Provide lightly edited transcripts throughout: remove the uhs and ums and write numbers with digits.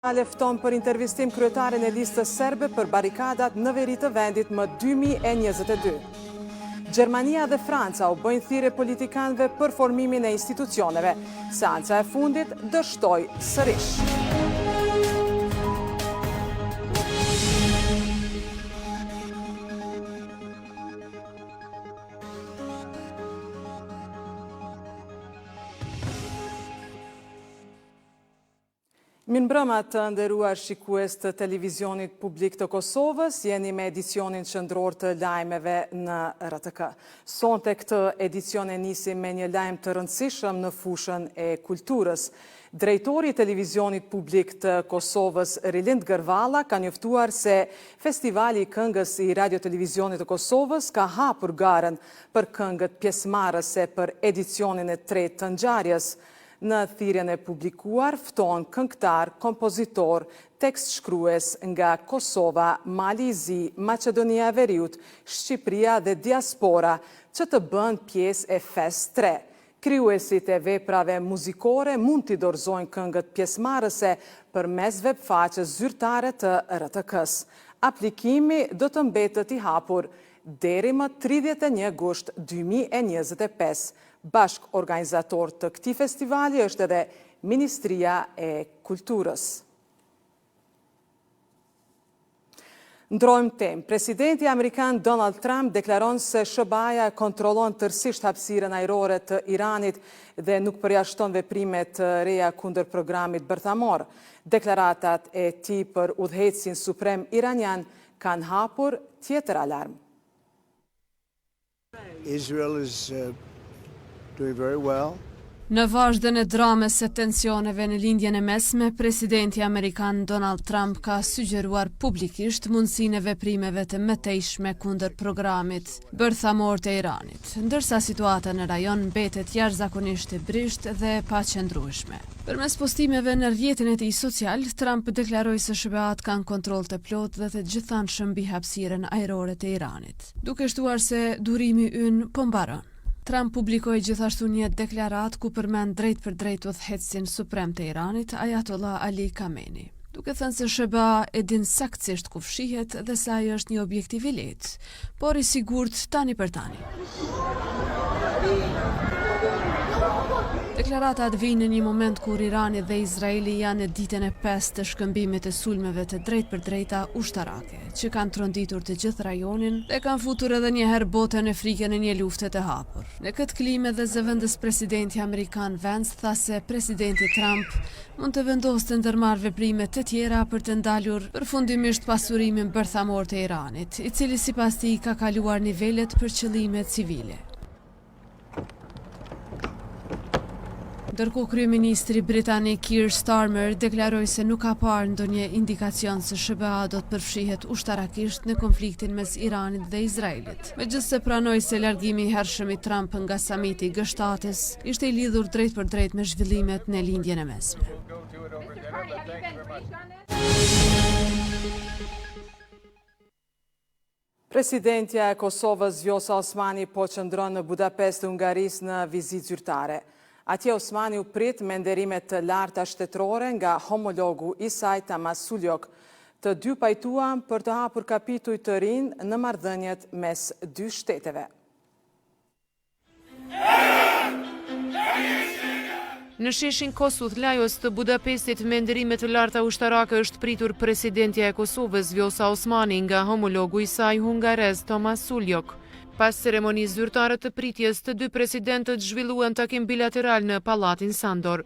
Lefton për intervistim kryetarin e listës serbe për barikadat në veri të vendit më 2022. Gjermania dhe Franca u bëjnë thirrje politikanëve për formimin e institucioneve. Seanca e fundit dështoi sërish. Mirëmbrëma të nderuar shikues të televizionit publik të Kosovës, jeni me edicionin qendror të lajmeve në RTK. Sonte këtë edicion e nisim me një lajm të rëndësishëm në fushën e kulturës. Drejtori i televizionit publik të Kosovës, Rilind Gërvalla, ka njoftuar se Festivali i Këngës i Radio-Televizionit të Kosovës ka hapur garën për këngët pjesëmarrëse për edicionin e tretë të ngjarjes. Në thirrjen e publikuar, fton këngëtar, kompozitor, tekst shkrues nga Kosova, Mali i Zi, Maqedonia e Veriut, Shqipëria dhe diaspora që të bënë pjesë e Fest 3. Krijuesit e veprave muzikore mund t'i dorëzojnë këngët pjesëmarrëse përmes webfaqes zyrtare të RTK-s. Aplikimi do të mbetet i hapur deri më 31 gusht 2025. Bashk organizator të këtij festivali është edhe Ministria e Kulturës. Ndrojmë temë. Presidenti amerikan Donald Trump deklaron se SBA kontrollon tërësisht hapësirën ajrore të Iranit dhe nuk përjashton veprimet të reja kundër programit bërthamor. Deklaratat e tij për udhëheqësin suprem iranian kanë hapur tjetër alarm. Israel is doing very well. Në vazhdën e dramës së tensioneve në lindjen e mesme, presidenti amerikan Donald Trump ka sugjeruar publikisht mundësinë e veprimeve të mëtejshme kundër programit bërthamor të Iranit, ndërsa situata në rajon mbetet jashtëzakonisht e brisht dhe paqëndrueshme. Përmes postimeve në rrjetin e tij social, Trump deklaroi se SBA-t kanë kontroll të plotë dhe të gjithanshëm mbi hapësirën ajrore të Iranit, duke shtuar se durimi ynë po mbaron. Trump publikoi gjithashtu një deklaratë ku përmend drejt për drejt udhëheqësin suprem të Iranit, Ayatollah Ali Khamenei, duke thënë se SBA e din saktësisht ku fshihet dhe se ai është një objektiv i lehtë, por i sigurt tani për tani. Deklaratat vijnë në një moment kur Irani dhe Izraeli janë në ditën e 5 të shkëmbimit të sulmeve të drejt për drejta ushtarake, që kanë tronditur të gjithë rajonin dhe kanë futur edhe një herë botën në frikën e një lufte të hapur. Në këtë klimë edhe zëvendës presidenti amerikan Vance tha se presidenti Trump mund të vendosë të ndërmarrë veprime të tjera për të ndalur përfundimisht pasurimin bërthamor të Iranit, i cili sipas tij ka kaluar nivelet për qëllime civile. Ndërkohë kryeministri britanik Keir Starmer deklaroi se nuk ka parë ndonjë indikacion se SBA do të përfshihet ushtarakisht në konfliktin mes Iranit dhe Izraelit. Megjithse pranoi se largimi i hershëm i Trump nga samiti i G7-s ishte i lidhur drejt për drejt me zhvillimet në lindjen e mesme. Presidentja e Kosovës Vjosa Osmani po qëndron në Budapest, Hungarisë në vizitë zyrtare. Atje Osmani u prit me nderimet të larta shtetërore nga homologu i saj Tamas Suljok. Të dy pajtuan për të hapur kapitull të rinj në marrëdhëniet mes dy shteteve. Në sheshin Kossuth Lajos të Budapestit me nderimet të larta ushtarake është pritur presidentja e Kosovës Vjosa Osmani nga homologu i saj hungarez Tamas Suljok. Pas ceremonisë zyrtare të pritjes, të dy presidentët zhvilluan takim bilateral në Pallatin Sandor.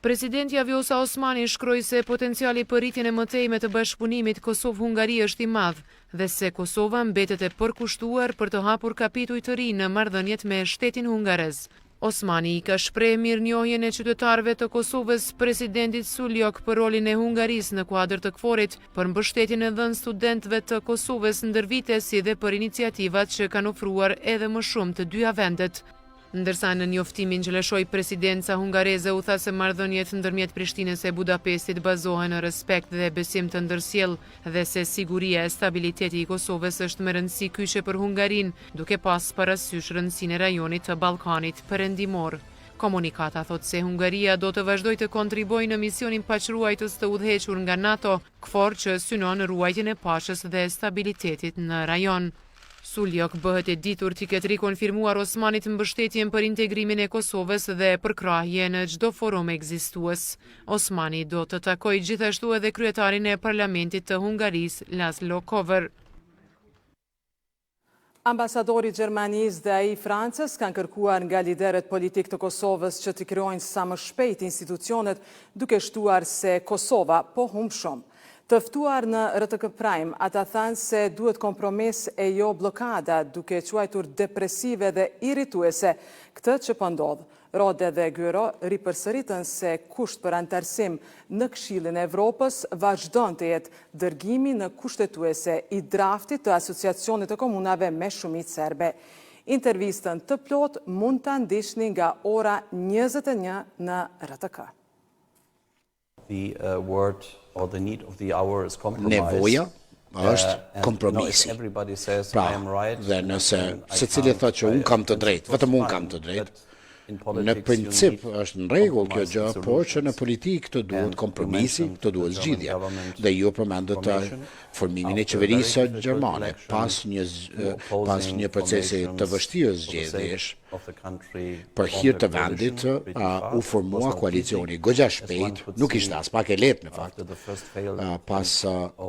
Presidentja Vjosa Osmani shkroi se potenciali për rritjen e mëtejme të bashkëpunimit Kosovë-Hungari është i madh dhe se Kosova mbetet e përkushtuar për të hapur kapitull të ri në marrëdhëniet me shtetin hungarez. Osmani i ka shprehë mirënjohjen e qytetarëve të Kosovës presidentit Suljok për rolin e Hungarisë në kuadër të KFOR-it, për mbështetjen e dhënë studentëve të Kosovës ndër vite si dhe për iniciativat që kanë ofruar edhe më shumë të dyja vendet. Ndërsa në njoftimin që lëshoi presidenca hungareze u tha se marrëdhëniet ndërmjet Prishtinës e Budapestit bazohen në respekt dhe besim të ndërsjell dhe se siguria e stabiliteti i Kosovës është me rëndësi kyçe për Hungarinë, duke pas parasysh rëndësinë e rajonit të Ballkanit perëndimor. Komunikata thot se Hungaria do të vazhdojë të kontribuojë në misionin paqruajtës të udhëhequr nga NATO, KFOR që synon ruajtjen e paqes dhe stabilitetit në rajon. Suljok bëhet e ditur t'i ketë rikonfirmuar Osmanit mbështetjen për integrimin e Kosovës dhe përkrahje në çdo forum ekzistues. Osmani do të takojë gjithashtu edhe kryetarin e parlamentit të Hungarisë, Laszlo Kövér. Ambasadori Gjermanisë dhe ai Francës kanë kërkuar nga liderët politik të Kosovës që të krijojnë sa më shpejt institucionet, duke shtuar se Kosova po humb shumë. Të ftuar në RTK Prime, ata thanë se duhet kompromis e jo blokada, duke quajtur depresive dhe irrituese këtë që po ndodh. Rode dhe Gyro ripërsëritën se kusht për antarësim në Këshillin e Evropës vazhdon të jetë dërgimi në kushtetuese i draftit të Asociacionit të Komunave me shumicë serbe. Intervistën të plot mund të ndihni nga ora 21 në RTK. Nevoja është kompromisi. Pra, dhe nëse secili thotë që unë kam të drejtë, vetëm unë kam të drejtë, në princip është në rregull kjo gjë, por që në politikë të duhet kompromisi, të duhet zgjidhje. Dhe ju përmendët formimin e qeverisë gjermane pas një procesi të vështirë zgjedhjesh. Për hir të vendit u formua koalicioni goxha shpejt, nuk ishte as pak e lehtë në fakt. Pas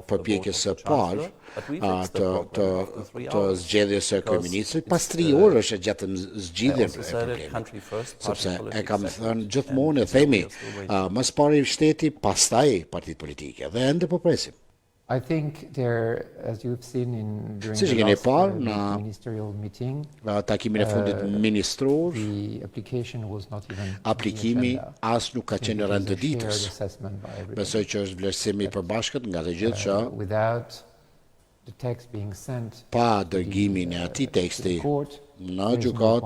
përpjekjes së parë të zgjedhjes së kryeministrit, pas 3 orësh e gjatëm zgjidhjen e problemit. Sepse e kam thënë gjithmonë, e themi, mësë pari shteti, pastaj partit politike, dhe ende po presim. Si që keni parë në takimin e fundit ministror, aplikimi as nuk ka qenë rënd të ditës. Besoj që është vlerësimi i përbashkët nga të gjithë që pa dërgimin e atij teksti në gjykat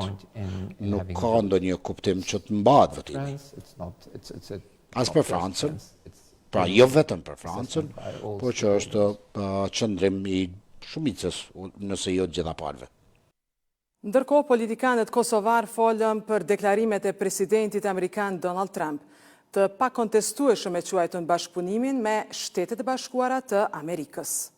nuk ka ndonjë kuptim që të mbahet votimi. As për Francën, pra jo vetëm për Francën, por që është qëndrim i shumicës, nëse jo të gjitha palëve. Ndërkohë, politikanët kosovar folën për deklarimet e presidentit amerikan Donald Trump të pakontestueshëm e quajtën bashkëpunimin me Shtetet e Bashkuara të Amerikës.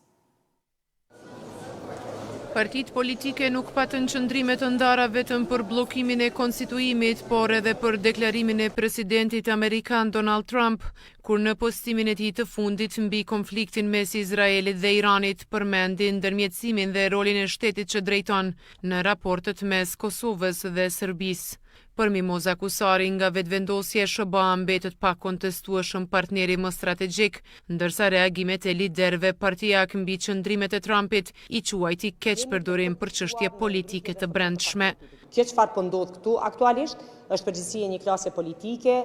Partitë politike nuk patën qëndrime të ndara vetëm për bllokimin e konstituimit, por edhe për deklarimin e presidentit amerikan Donald Trump, kur në postimin e tij të fundit mbi konfliktin mes Izraelit dhe Iranit përmendi ndërmjetësimin dhe rolin e shtetit që drejton në raportet mes Kosovës dhe Serbisë. Për Mimoz Akusari, nga vetëvendosja e SBA mbetet pa kontestueshëm partneri më strategjik, ndërsa reagimet e liderëve partijak mbi qëndrimet e Trumpit i quajti keq përdorim për çështje politike të brendshme. Kjo çfarë po ndodh këtu aktualisht është përgjegjësia e një klase politike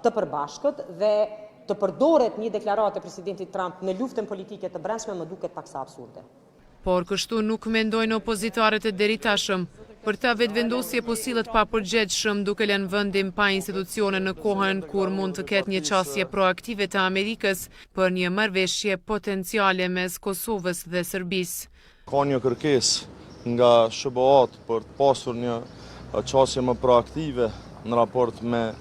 të përbashkët dhe të përdoret një deklaratë e presidentit Trump në luftën politike të brendshme më duket paksa absurde. Por kështu nuk mendojnë opozitarët e deritashëm. Për ta vetëvendosje po sillet pa përgjegjshëm duke lënë vendin pa institucione në kohën kur mund të ketë një qasje proaktive të Amerikës për një marrëveshje potenciale mes Kosovës dhe Serbisë. Ka një kërkesë nga SBA për të pasur një qasje më proaktive në raport me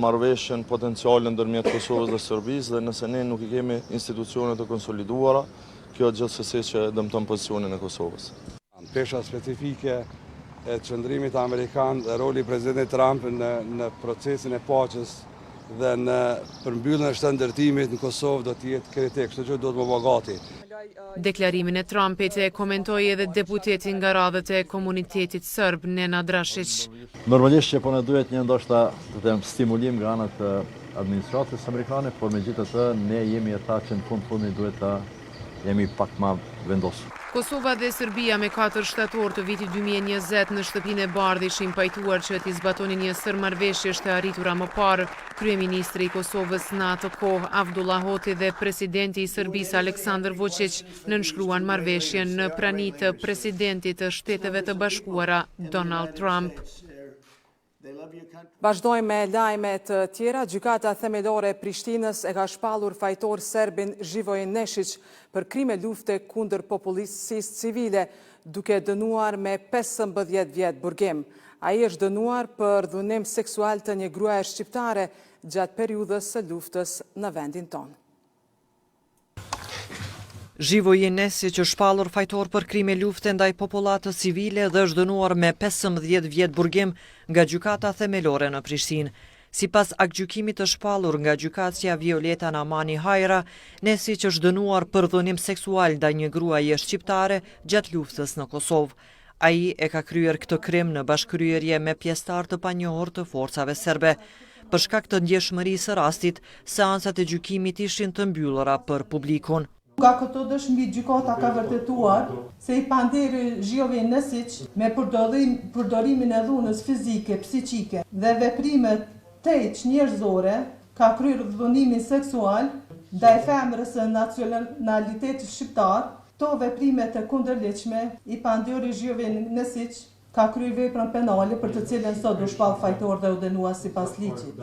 marrëveshjen potenciale ndërmjet Kosovës dhe Serbisë, dhe nëse ne nuk i kemi institucione të konsoliduara, kjo gjithsesi që dëmton pozicionin e Kosovës. Pesha specifike e qëndrimit amerikan dhe roli presidentit Trump në procesin e paqes dhe në përmbylljen e shtëndërtimit në Kosovë do të jetë kritik, kështu që do të më bagati. Deklarimin e Trumpit e komentoi edhe deputeti nga radhët e komunitetit serb Nenad Drashić. Normalisht që po ne duhet një ndoshta të them stimulim nga ana të administratës amerikane, por megjithatë ne jemi ata që në fund duhet ta jemi pak më vendosur. Kosova dhe Serbia me 4 shtator të vitit 2020 në shtëpinë e bardhë ishin pajtuar që t'i zbatonin një sër marrëveshjesh të arritura më parë. Kryeministri i Kosovës në atë kohë Avdullah Hoti dhe presidenti i Serbisë Aleksandar Vučić nënshkruan marrëveshjen në prani të presidentit të Shteteve të Bashkuara Donald Trump. Vazhdojmë me lajme të tjera. Gjykata themelore e Prishtinës e ka shpallur fajtor serbin Živojin Nešić për krime lufte kundër popullisë civile, duke dënuar me 15 vjet burgim. Ai është dënuar për dhunim seksual të një gruaje shqiptare gjatë periudhës së luftës në vendin tonë. Zhivoj Nesić që shpallur fajtor për krime lufte ndaj popullatës civile dhe është dënuar me 15 vjet burgim nga gjykata themelore në Prishtinë. Sipas aktgjykimit të shpallur nga gjykatësia Violeta Namani Hajra, Nesić është dënuar për dhunim seksual ndaj një gruaje shqiptare gjatë luftës në Kosovë. Ai e ka kryer këtë krim në bashkëkryerje me pjesëtar të panjohur të forcave serbe. Për shkak të ndjeshmërisë së rastit, seancat e gjykimit ishin të mbyllura për publikun. Nga këto dëshmi, gjykata ka vërtetuar se i panderi Zhivoj Nesić me përdorimin e dhunës fizike, psiqike dhe veprimet tejq njerëzore ka kryer dhunimin seksual ndaj femrës së nacionalitetit shqiptar. Këto veprimet e kundërligjshme i panderi Zhivoj Nesić ka kryer veprën penale për të cilën sot u shpall fajtor dhe u dënua sipas ligjit.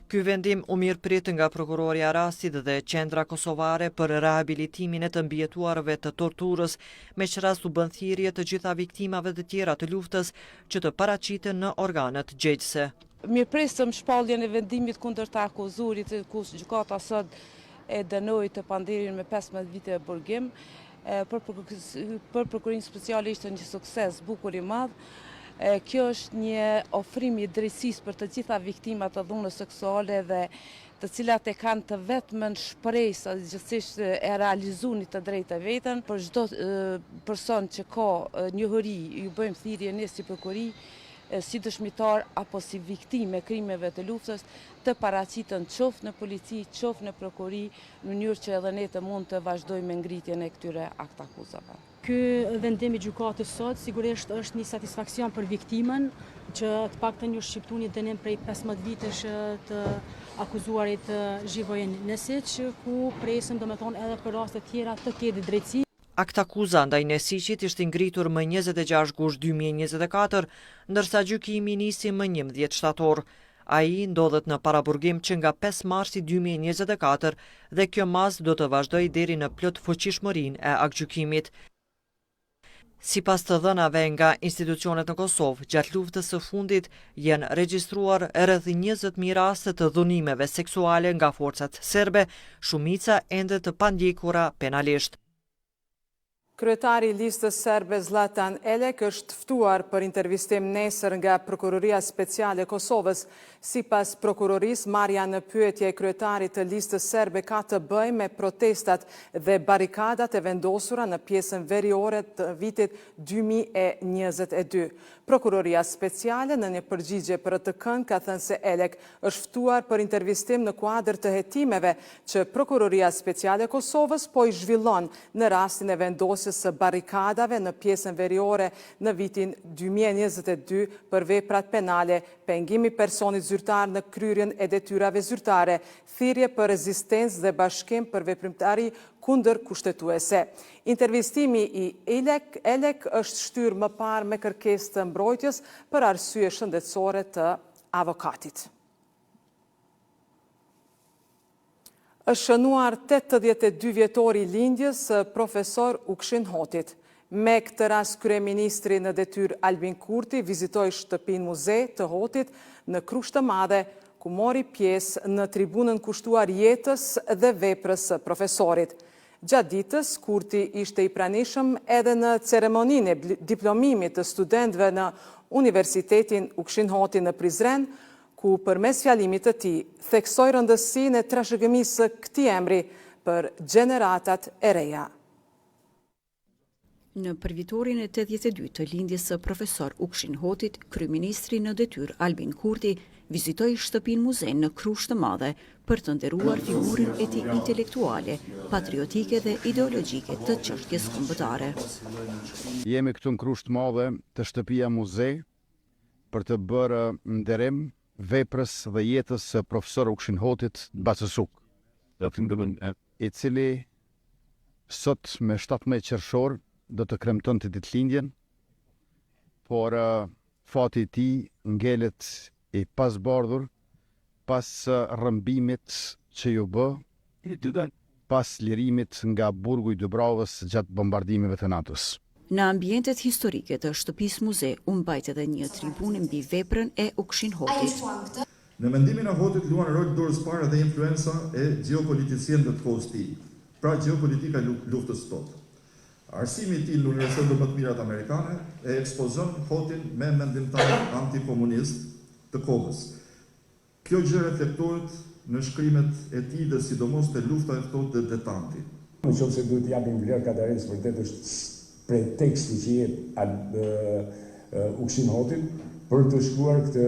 Ky vendim u mirëprit nga prokurorja rastit dhe qendra kosovare për rehabilitimin e të mbijetuarve të torturës, me që rast u bën thirrje të gjitha viktimave të tjera të luftës që të paraqiten në organet gjyqëse. Mirëpresëm shpalljen e vendimit kundër të akuzurit, ku gjykata sot e dënoi të panderin me 15 vite burgim. Për prokurimin speciale ishte një sukses bukur i madh. Kjo është një ofrim i drejtësisë për të gjitha viktimat të dhunës seksuale dhe të cilat e kanë të vetmen shpresë gjithsesi e realizimit të drejtë vetën. Për çdo person që ka njohuri, ju bëjmë thirrje ne si prokurori, si dëshmitar apo si viktimë e krimeve të luftës, të paraqiten qoftë në polici, qoftë në prokurori, në mënyrë që edhe ne të mund të vazhdojmë me ngritjen e këtyre aktakuzave. Ky vendim i gjykatës sot sigurisht është një satisfaksion për viktimën, që të paktën ju shqiptu një dënim prej 15 vitesh të akuzuarit Zhivoj Nesić, ku presim domethënë edhe për raste tjera të ketë drejtësi. Aktakuza ndaj Nesićit ishte ngritur më 26 gusht 2024, ndërsa gjykimi nisi më 11 shtator. Ai ndodhet në paraburgim që nga 5 marsi 2024 dhe kjo masë do të vazhdoj deri në plot fuqishmërinë e aktgjykimit. Sipas të dhënave nga institucionet në Kosovë, gjatë luftës së fundit janë regjistruar rreth 20.000 raste të dhunimeve seksuale nga forcat serbe, shumica ende të pandjekura penalisht. Kryetari i listës serbe Zlatan Elek është ftuar për intervistim nesër nga Prokuroria Speciale e Kosovës. Sipas prokurorisë, marrja në pyetje e kryetarit të listës serbe ka të bëjë me protestat dhe barikadat e vendosura në pjesën veriore të vitit 2022. Prokuroria Speciale në një përgjigje për atë kënd ka thënë se Elek është ftuar për intervistim në kuadër të hetimeve që Prokuroria Speciale e Kosovës po i zhvillon në rastin e vendosjes së barikadave në pjesën veriore në vitin 2022 për veprat penale, pengimi personit zyrtar në kryerjen e detyrave zyrtare, thirrje për rezistencë dhe bashkim për veprimtari kundër kushtetuese. Intervistimi i Elek është shtyrë më parë me kërkesë të mbrojtjes për arsye shëndetësore të avokatit. Është shënuar 82 vjetori lindjes profesor Ukshin Hotit. Me këtë rast kryeministri në detyrë Albin Kurti vizitoi shtëpinë muze të Hotit në Krushtë të Madhe, ku mori pjesë në tribunën kushtuar jetës dhe veprës së profesorit. Gjatë ditës, Kurti ishte i pranishëm edhe në ceremoninë e diplomimit të studentëve në Universitetin Ukshin Hoti në Prizren, ku përmes fjalimit të tij theksoi rëndësinë e trashëgimisë së këtij emri për gjeneratat e reja. Në përvitorin e 82 të lindjes së profesor Ukshin Hotit, kryeministri në detyrë Albin Kurti vizitoi shtëpinë muze në Krushtë të Madhe për të nderuar figurën e tij intelektuale, patriotike dhe ideologjike të çështjes kombëtare. Jemi këtu në Krushtë të Madhe të shtëpia muze për të bërë nderim veprës dhe jetës së profesor Ukshin Hotit Bacësuk, i cili sot me 17 qershor do të kremtonte ditëlindjen, por fati i tij ngelet i pasbardhur pas rrëmbimit që ju bë, pas lirimit nga burgu i Dubravës gjatë bombardimeve të NATO-s. Në ambientet historike të shtëpisë muze u mbajt edhe një tribunë mbi veprën e Ukshin Hotit. Në mendimin e Hotit luan rol dorës parë dhe influenca e geopoliticienëve të kohës tij, pra geopolitika e luftës së totë. Arsimi i tij në Universitetin më të mirat amerikane e ekspozon Hotin me mendimtar antikomunist të kohës. Kjo gjë reflektohet në shkrimet e tij dhe sidomos te lufta e ftohtë dhe detanti. Nëse duhet të japim vlerë Kadarës, vërtet është preteksti që jep Ukshin Hotin për të shkruar këtë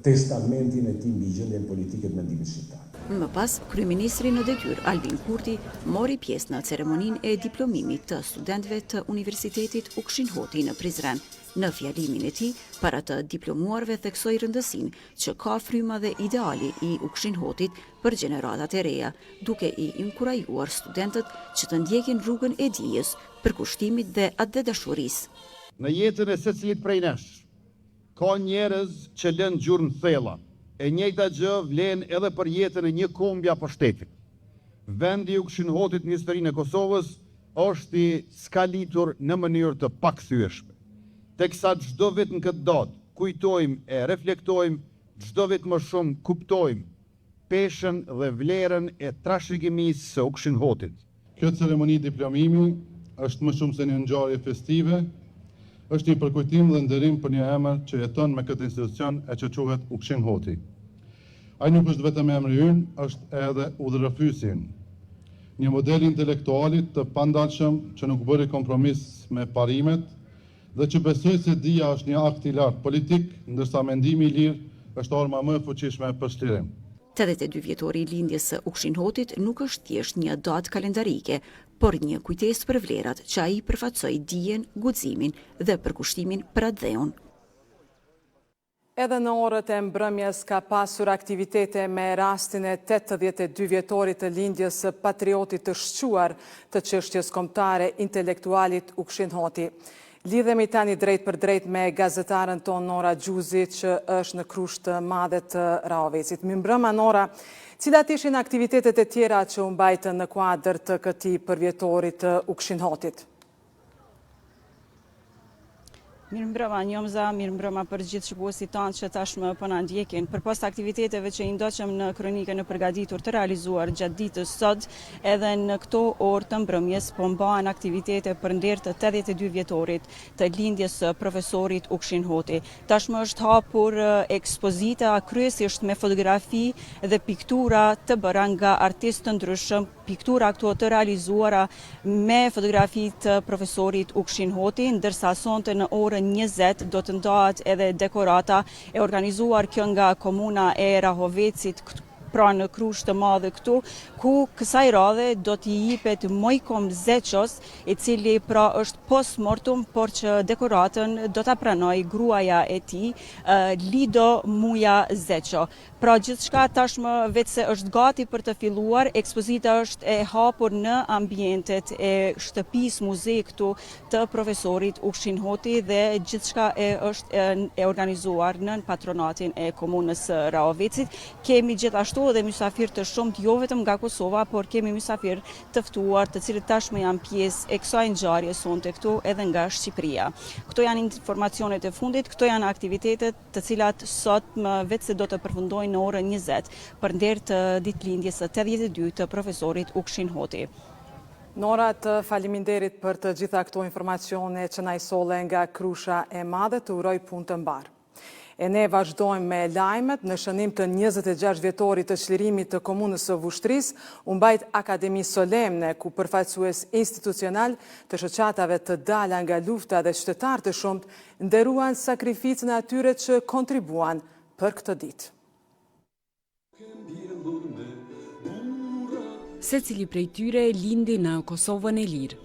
testamentin e tij mbi gjendjen politike të mendimit shqiptar. Më pas, kryeministri në detyrë Albin Kurti mori pjesë në ceremoninë e diplomimit të studentëve të Universitetit Ukshin Hoti në Prizren. Në fjalimin e tij, para të diplomuarve theksoi rëndësinë që ka fryma dhe ideali i Ukshin Hotit për gjeneratat e reja, duke i inkurajuar studentët që të ndjekin rrugën e dijes, përkushtimit dhe atë dhe dashurisë. Në jetën e secilit prej nesh, ka njerëz që lënë gjurmë thella. E njëjta gjë vlen edhe për jetën e një kombi apo shteti. Vendi i Ukshin Hotit në historinë e Kosovës është i skalitur në mënyrë të pakthyeshme. Teksa çdo vit në këtë datë kujtojmë e reflektojmë, çdo vit më shumë kuptojmë peshën dhe vlerën e trashëgimisë së Ukshin Hotit. Kjo ceremoni diplomimi është më shumë se një ngjarje festive, është një përkujtim dhe nderim për një emër që jeton me këtë institucion e që quhet Ukshin Hoti. Ai nuk është vetëm emri ynë, është edhe udhërrëfyesi ynë. Një model intelektualit të pandalshëm që nuk bëri kompromis me parimet dhe që besoi se dija është një akt i lartë politik, ndërsa mendimi i lirë është arma më e fuqishme për shtrim. 82 vjetori i lindjes së Ukshin Hotit nuk është thjesht një datë kalendarike, por një kujtesë për vlerat që ai përfaqësoi dijen, guximin dhe përkushtimin për atë dheun. Edhe në orët e mbrëmjes ka pasur aktivitete me rastin e 82 vjetorit të lindjes së patriotit të shquar të çështjes kombëtare intelektualit Ukshin Hoti. Lidhemi tani drejt për drejt me gazetaren ton Nora Gjuzi që është në Krusht të Madhe të Rahovecit. Mirëmbrëma Nora, cilat ishin aktivitetet e tjera që u mbajtën në kuadër të këtij përvjetorit të Ukshin Hotit? Mirëmbrëma Njomza, mirëmbrëma për gjithë shikuesit tanë që tashmë po na ndjekin. Përpas aktiviteteve që i ndoqëm në kronikën e përgatitur të realizuar gjatë ditës sot, edhe në këto orë të mbrëmjes po mbahen aktivitete për nder të 82 vjetorit të lindjes së profesorit Ukshin Hoti. Tashmë është hapur ekspozita kryesisht me fotografi dhe piktura të bëra nga artistë të ndryshëm, piktura këto të realizuara me fotografi të profesorit Ukshin Hoti, ndërsa sonte në orën 20 do të ndahet edhe dekorata e organizuar kjo nga komuna e Rahovecit pra në Krusht të Madhe këtu, ku kësaj radhe do t'i jipet Mojkom Zeqos, i cili pra është post mortum, por që dekoratën do t'a pranoj gruaja e tij, Lido Muja Zeqo. Pra gjithçka tashmë vetë se është gati për të filluar, ekspozita është e hapur në ambientet e shtëpisë muze këtu të profesorit Ukshin Hoti dhe gjithçka është e organizuar në patronatin e komunës së Rahovecit. Kemi gjithashtu dhe mysafir të shumt jo vetëm nga Kosova, por kemi mysafir të ftuar të cilët tashmë janë pjesë e kësaj ngjarje sonte këtu edhe nga Shqipëria. Këto janë informacionet e fundit, këto janë aktivitetet të cilat sot vetë se do të përfundojnë në orën 20 për nder të ditëlindjes së 82 të profesorit Ukshin Hoti. Nora, të faleminderit për të gjitha këto informacione që na i solle nga Krusha e Madhe, të uroj punë të mbar. E ne vazhdojmë me lajmet. Në shënim të 26 vjetorit të çlirimit të komunës së Vushtrisë, u mbajt akademi solemne ku përfaqësues institucional të shoqatave të dala nga lufta dhe qytetarë të shumt nderuan sakrificën e atyre që kontribuan për këtë ditë. Secili prej tyre lindi në Kosovën e lirë.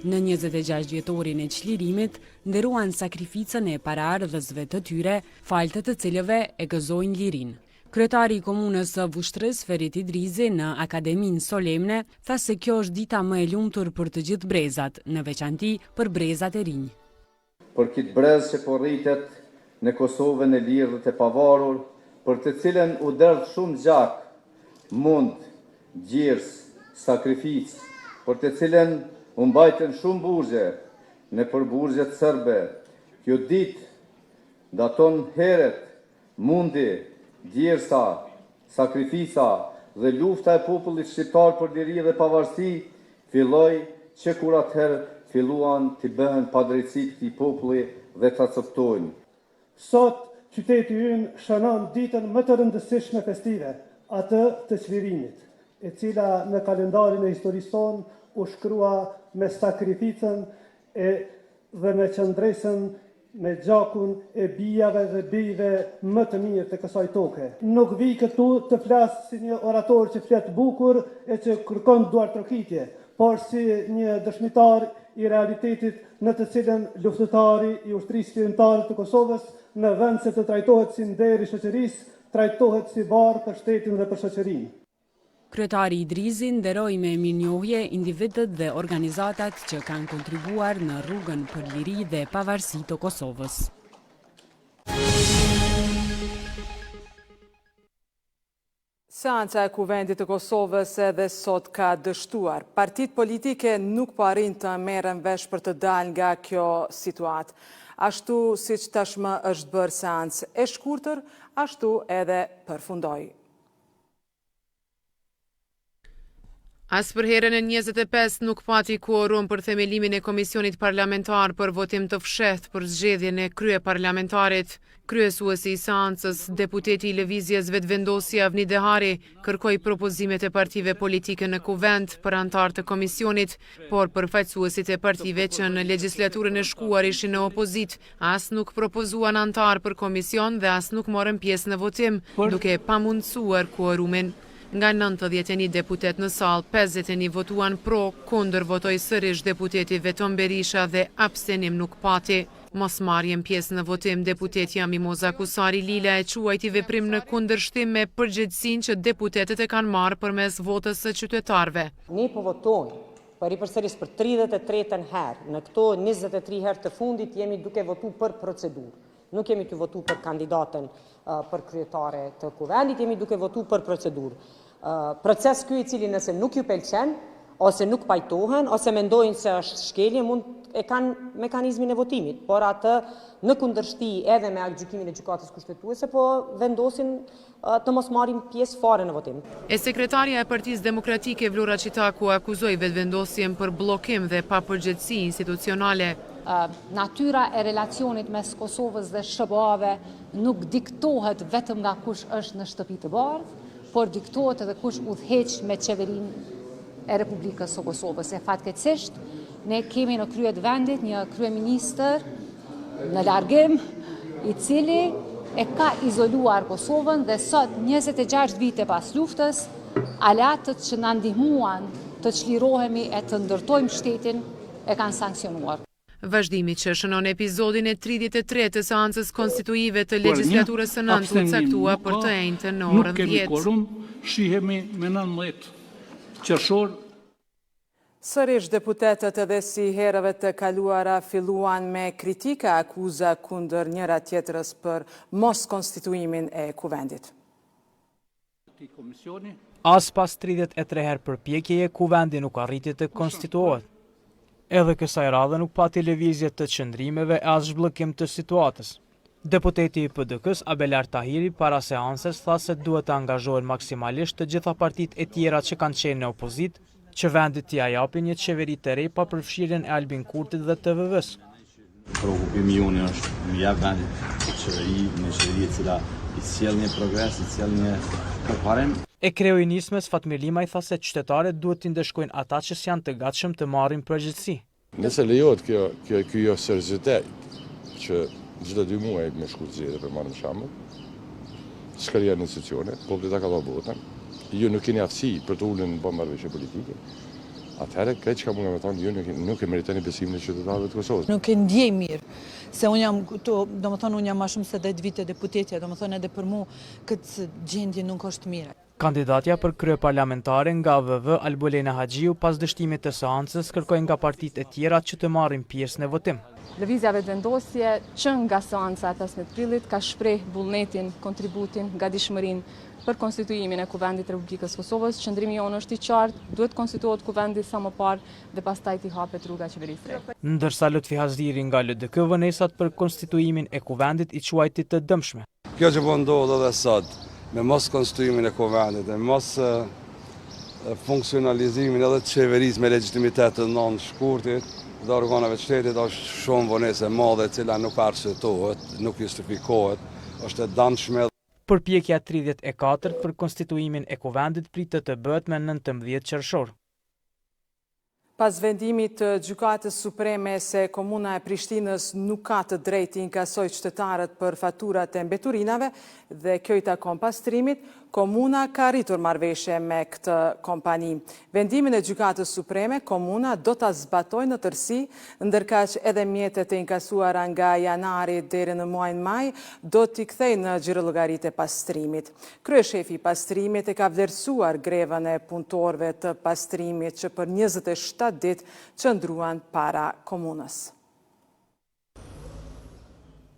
Në 26 vjetorin e çlirimit, nderuan sakrificën e paraardhësve të tyre, faltët të cilëve e gëzojnë lirinë. Kryetari i komunës së Vushtrisë, Ferit Idrizi, në Akademinë Solemne, tha se kjo është dita më e lumtur për të gjithë brezat, në veçanti për brezat e rinj. Për këtë brez që po rritet në Kosovën e lirë dhe të pavarur, për të cilën u derdh shumë gjak, mund, gjirs, sakrificë, për të cilën u mbajtën shumë burgje, në përburgjet sërbe. Kjo ditë daton heret, mundi, djersa, sakrifica dhe lufta e popullit shqiptar për liri dhe pavarësi filloi që kur atëherë filluan të bëhen padrejtësi këtij populli dhe ta coftojnë. Sot qyteti ynë shënon ditën më të rëndësishme festive, atë të çlirimit, e cila në kalendarin e historisë tonë u shkrua me sakrificën dhe me qëndresën me gjakun e bijave dhe bijve më të mirë të kësaj toke. Nuk vi këtu të flasë si një orator që flet bukur e që kërkon duartrokitje, por si një dëshmitar i realitetit në të cilën luftëtari i ushtrisë lirimtare të Kosovës në vend se të trajtohet si nder i shoqërisë, trajtohet si barë për shtetin dhe për shoqërinë. Kryetari Idrizi nderoi me mirënjohje individët dhe organizatat që kanë kontribuar në rrugën për liri dhe pavarësi të Kosovës. Seanca e Kuvendit të Kosovës edhe sot ka dështuar. Partitë politike nuk po arrin të merren vesh për të dalë nga kjo situatë. Ashtu siç tashmë është bërë seancë e shkurtër, ashtu edhe përfundoi. As për herën e 25 nuk pati quorum për themelimin e Komisionit Parlamentar për votim të fshehtë për zgjedhjen e kryeparlamentarit. Kryesuesi i seancës, deputeti i Lëvizjes Vetëvendosje Avni Dehari, kërkoi propozimet e partive politike në kuvend për antar të komisionit, por përfaqësuesit e partive që në legjislaturën e shkuar ishin në opozit, as nuk propozuan antar për komision dhe as nuk morën pjesë në votim, duke pamundsuar quorumin. Nga 91 deputet në salë, 51 votuan pro, kundër votoi sërish deputeti Veton Berisha dhe abstenim nuk pati. Mos marrjen pjesë në votim, deputeti Mimoza Kusari Lila e quajti veprim në kundërshtim me përgjegjësinë që deputetet e kanë marrë përmes votës së qytetarëve. Ne po votojmë për përsëris për 33-ën herë. Në këto 23 herë të fundit jemi duke votuar për procedurë. Nuk jemi të votu për kandidatën për kryetare të kuvendit, jemi duke votu për procedurë. Proces ky i cili nëse nuk ju pëlqen, ose nuk pajtohen, ose mendojnë se është shkelje, mund e kanë mekanizmin e votimit, por atë në kundërshti edhe me aktgjykimin e gjykatës kushtetuese, po vendosin të mos marrin pjesë fare në votim. E sekretarja e Partisë Demokratike Vlora Qitaku akuzoi vetëvendosjen për bllokim dhe papërgjegjësi institucionale. Natyra e relacionit mes Kosovës dhe SBA-ve nuk diktohet vetëm nga kush është në shtëpi të bardhë, por diktohet edhe kush udhëheq me qeverinë e Republikës së Kosovës. E fatkeqësisht, ne kemi në krye të vendit një kryeministër në largim, i cili e ka izoluar Kosovën dhe sot 26 vite pas luftës, aleatët që na ndihmuan të çlirohemi e të ndërtojmë shtetin e kanë sankcionuar. Vazhdimi që shënon episodin e 33 të seancës konstituive të legjislaturës së nëntë u caktua për të enjtë në orën 10. Nuk kemi quorum, shihemi me 19 qershor. Sërish deputetët edhe si herëve të kaluara filluan me kritika akuza kundër njëra tjetrës për mos konstituimin e kuvendit. As pas 33 herë përpjekjeje, kuvendi nuk arriti të konstituohet. Edhe kësaj radhe nuk pati lëvizje të qëndrimeve as zhbllëkim të situatës. Deputeti i PDK-s Abelar Tahiri para seancës tha se duhet të angazhohen maksimalisht të gjitha partitë e tjera që kanë qenë në opozit, që vendit t'i japin një qeveri të re pa përfshirjen e Albin Kurtit dhe TVV-s. Shqyrtimi jonë është me jap vendit një qeveri e cila i sjell një progres, i sjell një përparim. E kryeministës Fatmir Limaj tha se qytetarët duhet t'i ndeshkojnë ata që janë të gatshëm të marrin përgjegjësi. Nëse lejohet kjo seriozitet që çdo 2 muaj me shkurtësi për marrën shembull, shkëria në institucione, populli ta ka dhënë votën, ju nuk keni aftësi për të ulur në marrëveshje politike. Atëherë këtë çka mund të thonë ju nuk e meritoni besimin e qytetarëve të Kosovës. Nuk e ndjej mirë se unë jam këtu, domethënë unë jam më shumë se 10 vite deputetje, domethënë edhe për mua këtë gjendje nuk është mirë. Kandidatja për krye parlamentare nga VV Albolena Haxhiu pas dështimit të seancës kërkoi nga partitë e tjera që të marrin pjesë në votim. Lëvizja vetëvendosje që nga seanca e 15 prillit ka shpreh vullnetin, kontributin, gatishmërinë për konstituimin e Kuvendit të Republikës Kosovës. Qëndrimi jonë është i qartë, duhet konstituohet kuvendi sa më parë dhe pastaj t'i hapet rruga qeverisë. Ndërsa Lutfi Hazdiri nga LDK vënesat për konstituimin e kuvendit i quajti të dëmshme. Kjo që po ndodh edhe sot, me mos konstituimin e kuvendit, me mos funksionalizimin edhe të qeverisë me legjitimitet të nëntë shkurtit dhe organeve të shtetit, është shumë vonesë e madhe e cila nuk arsetohet, nuk justifikohet, është e dëmshme. Përpjekja 34 për konstituimin e kuvendit pritet të bëhet me 19 qershor. Pas vendimit të Gjykatës Supreme se Komuna e Prishtinës nuk ka të drejtë inkasoj qytetarët për faturat e mbeturinave dhe kjo i takon pastrimit, Komuna ka rritur marrëveshje me këtë kompani. Vendimin e Gjykatës Supreme, Komuna do ta zbatojë në tërësi, ndërkaq edhe mjetet e inkasuara nga janari deri në muajin maj do t'i kthejë në xhirolllogaritë e pastrimit. Kryeshefi i pastrimit e ka vlerësuar grevën e punëtorëve të pastrimit që për 27 ditë qëndruan para komunës.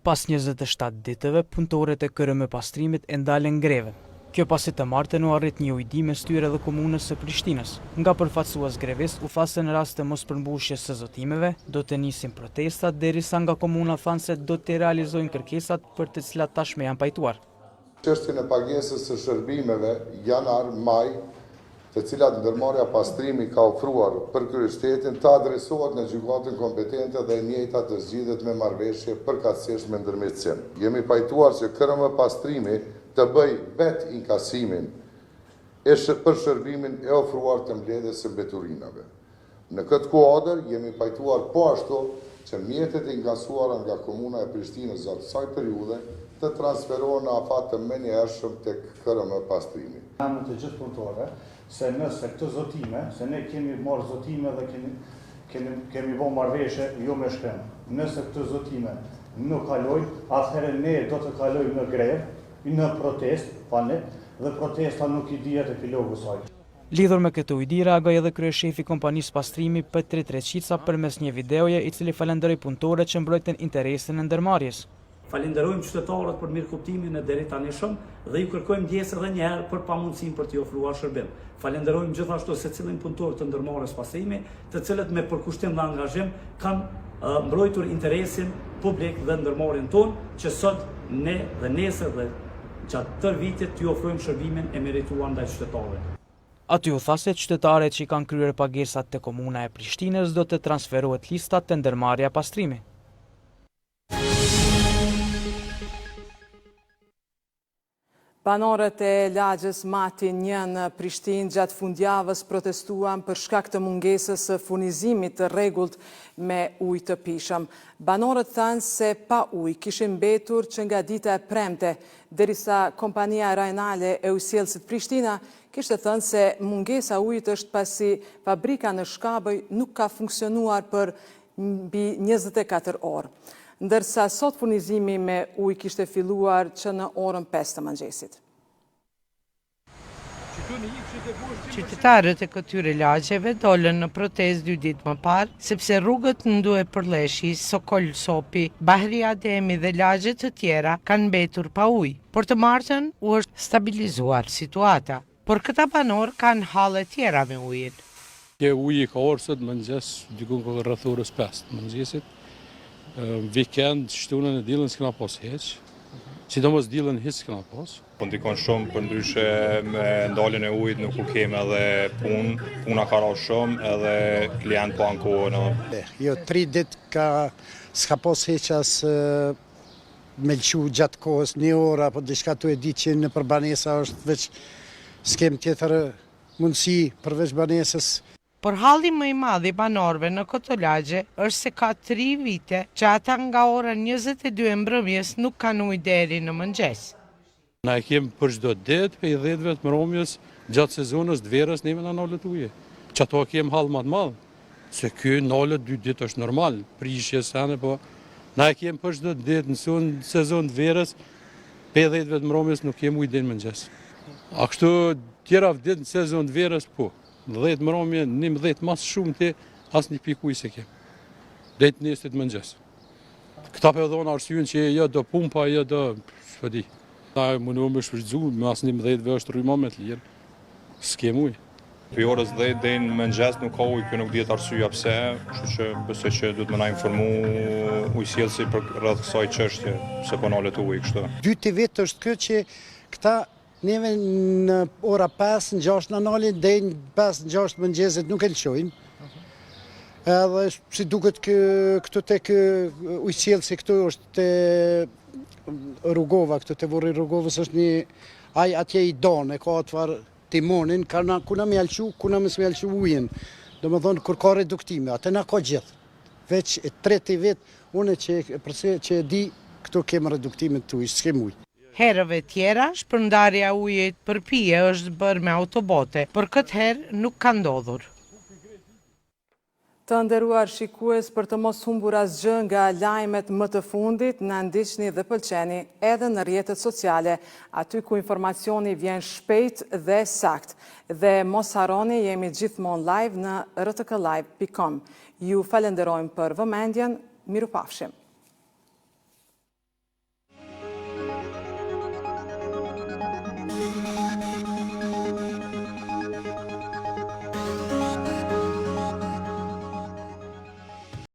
Pas 27 ditëve, punëtorët e KRM pastrimit e ndalen greven. Kjo pasi të martën u arrit një ujdi me styre dhe komunës së Prishtinës. Nga përfaqësues grevis u tha se në rast të mospërmbushjes së zotimeve do të nisin protestat derisa nga komuna thanë se do të realizojnë kërkesat për të cilat tashmë janë pajtuar. Çështjen e pagesës së shërbimeve janar-maj, të cilat ndërmarrja pastrimi ka ofruar për kryeqytetin, të adresohet në gjykatën kompetente dhe e njëjta të zgjidhet me marrëveshje përkatësisht me ndërmjetësim. Jemi pajtuar që KRM pastrimi të bëj vet inkasimin për shërbimin e ofruar të mbledhjes së mbeturinave. Në këtë kuadër jemi pajtuar po ashtu që mjetet e inkasuara nga Komuna e Prishtinës gjatë kësaj periudhe të transferohen në afat të menjëhershëm tek KRM pastrimi. Jam të gjithë punëtorëve se nëse këtë zotime, se ne kemi marrë zotime dhe kemi bërë marrëveshje jo me shkrim. Nëse këtë zotime nuk kalojnë, atëherë ne do të kalojmë në grevë, në protest, dhe protesta nuk i dihet e pilogu saj. Lidhur me këtë ujdi, reagoi edhe kryeshefi kompanisë pastrimi Petrit Reqica përmes një videoje i cili falenderoi punëtorët që mbrojtën interesin e ndërmarrjes. Falenderojmë qytetarët për mirëkuptimin e deri tanishëm dhe ju kërkojmë ndjesë edhe një herë për pamundësinë për t'i ofruar shërbim. Falenderojmë gjithashtu secilin punëtor të ndërmarrjes pastrimi, të cilët me përkushtim dhe angazhim kanë mbrojtur interesin publik dhe ndërmarrjen tonë që sot ne dhe nesër dhe gjatë tërë vitit t'ju ofrojmë shërbimin e merituar ndaj qytetarëve. Aty u tha se qytetarët që kanë kryer pagesat te Komuna e Prishtinës do të transferohet lista të ndërmarrja pastrimi. Banorët e lagjës Mati 1 në Prishtinë gjatë fundjavës protestuan për shkak të mungesës së furnizimit të rregullt me ujë të pishëm. Banorët thanë se pa ujë kishin mbetur që nga dita e premte, derisa kompania Rajnale e Ujësjellësit Prishtina kishte thënë se mungesa ujit është pasi fabrika në Shkabëj nuk ka funksionuar për mbi 24 orë. Ndërsa sot furnizimi me ujë kishte filluar që në orën 5 të mëngjesit. Qytetarët e këtyre lagjeve dolën në protestë 2 ditë më parë, sepse rrugët në Ndue Përleshi, Sokol Sopi, Bahri Ademi dhe lagje të tjera kanë mbetur pa ujë. Por të martën u është stabilizuar situata, por këta banor kanë halle tjera me ujin. Kjo uji ka orë sot mëngjes, dikun ka rreth orës 5 të mëngjesit. Weekend, shtunën e dilën s'kena pas heq, sidomos dilën hiç s'kena pas. Po ndikon shumë për ndryshe me ndaljen e ujit nuk u kemi edhe puna ka rrallë shumë edhe klient po ankohen. Jo, 3 ditë s'ka pas heq as me lëshu gjatë kohës 1 orë, apo diçka tu e di që në për banesa është veç s'kem tjetër mundësi përveç banesës. Por halli më i madh i banorëve në këtë lagje është se ka 3 vite që ata nga ora 22 e mbrëmjes nuk kanë ujë deri në mëngjes. Na e kemi për çdo ditë për 10 të mbrëmjes gjatë sezonës të verës neve na nalet ujë. Që ato kemi hall më të madh. Se ky nalet 2 ditë është normal, prishje sene, po na e kemi për çdo ditë në sezon të verës për 10 të mbrëmjes nuk kemi ujë deri në mëngjes. A kështu Tjera vdet në sezon të verës, po. 10 mramje, 11 mas shumë të asë një pikuj se kem. Dejtë nestit mëngjes. Këta për dhonë arsyën që jo do pumpa, jo do shpëdi. Ta mundu me shpërdzu, me asë 11 është rrujma me të lirë. S'kem ujë. Për orës 10 dhe në mëngjes nuk ka ujë, kjo nuk djetë arsyja pse, kështu që besoj që duhet më na informu ujësjellësi për rreth kësaj çështje, se po nalet ujë kështu. 2 vetë është kjo që këta neve në ora 5-6 në nalin, dhe në 5-6 mëngjesit nuk e lëshojnë. Edhe si duket këtu tek ujësjellësi këtu është te Rugova, këtu te Vorri Rugovës është një aj atje i donë, ka atëfar timonin, kuna me alqu, kuna me s'me alqu ujën. Do më thonë, kur ka reduktime, atë na ka gjithë. Veç 3 vetë, une që di, këtu kemë reduktime të ujë, s'kem ujë. Herëve tjera, shpërndarja ujit për pije është bërë me autobote, por këtë herë nuk ka ndodhur. Të nderuar shikues, për të mos humbur asgjë nga lajmet më të fundit, na ndiqni dhe pëlqeni edhe në rrjetet sociale, aty ku informacioni vjen shpejt dhe sakt. Dhe mos harroni, jemi gjithmonë live në rtklive.com. Ju falenderojmë për vëmendjen, mirupafshim.